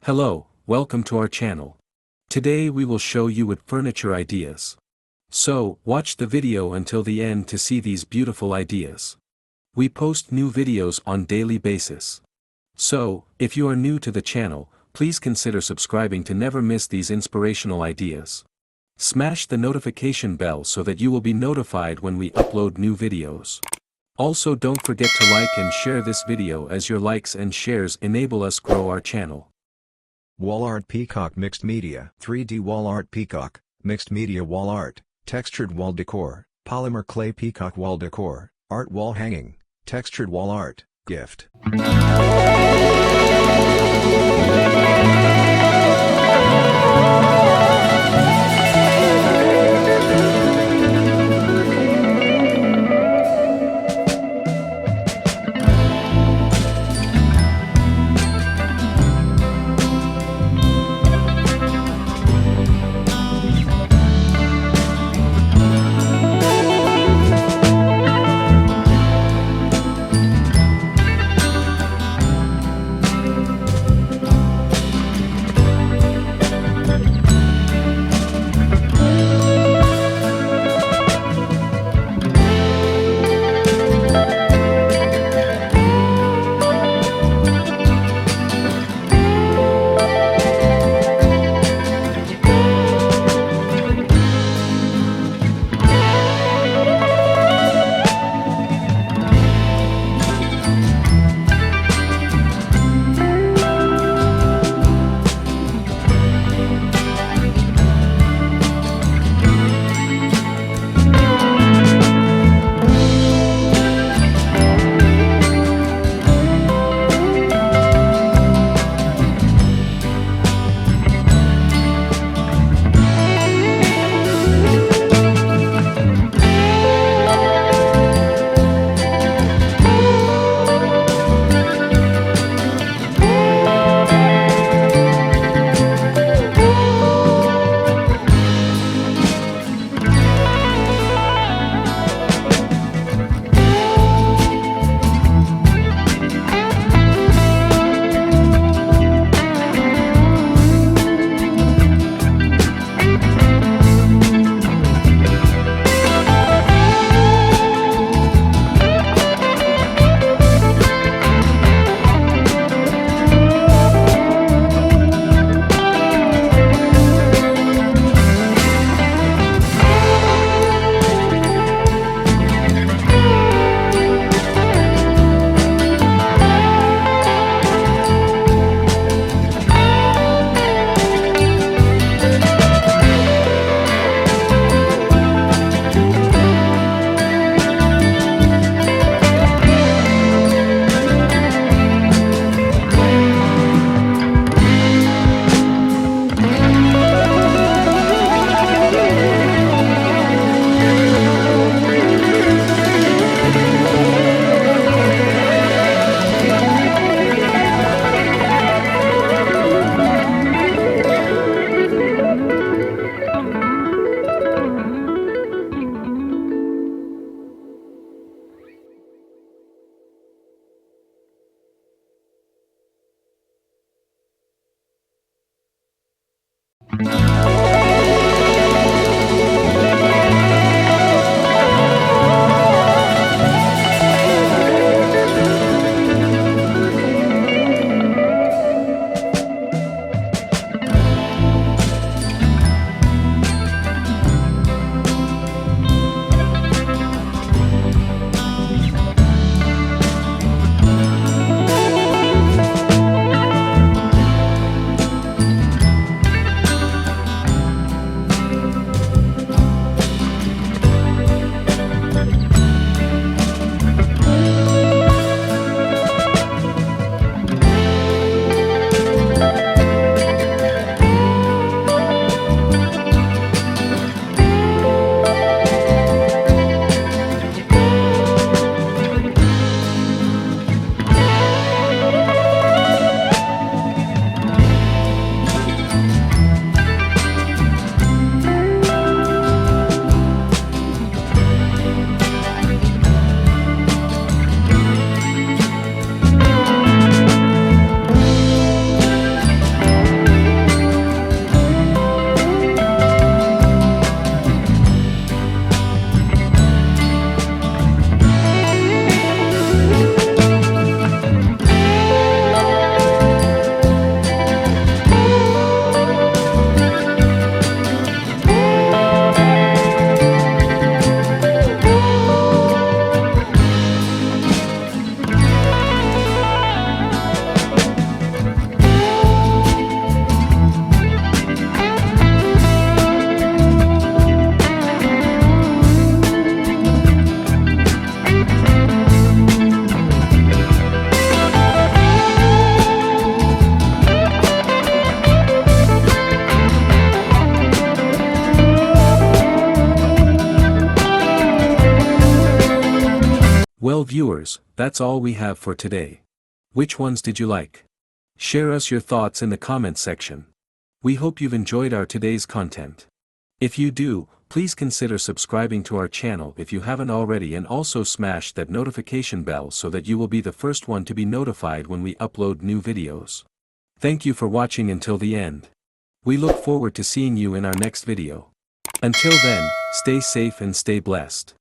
Hello, welcome to our channel. Today we will show you with furniture ideas. So, watch the video until the end to see these beautiful ideas. We post new videos on daily basis. So, if you are new to the channel, please consider subscribing to never miss these inspirational ideas. Smash the notification bell so that you will be notified when we upload new videos. Also, don't forget to like and share this video as your likes and shares enable us grow our channel. Wall art peacock mixed media 3D wall art peacock, mixed media wall art, textured wall decor, polymer clay peacock wall decor, art wall hanging, textured wall art, gift. Well viewers, that's all we have for today. Which ones did you like? Share us your thoughts in the comments section. We hope you've enjoyed our today's content. If you do, please consider subscribing to our channel if you haven't already, and also smash that notification bell so that you will be the first one to be notified when we upload new videos. Thank you for watching until the end. We look forward to seeing you in our next video. Until then, stay safe and stay blessed.